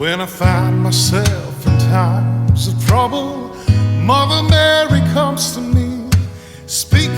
When I find myself in times of trouble, Mother Mary comes to me, speaks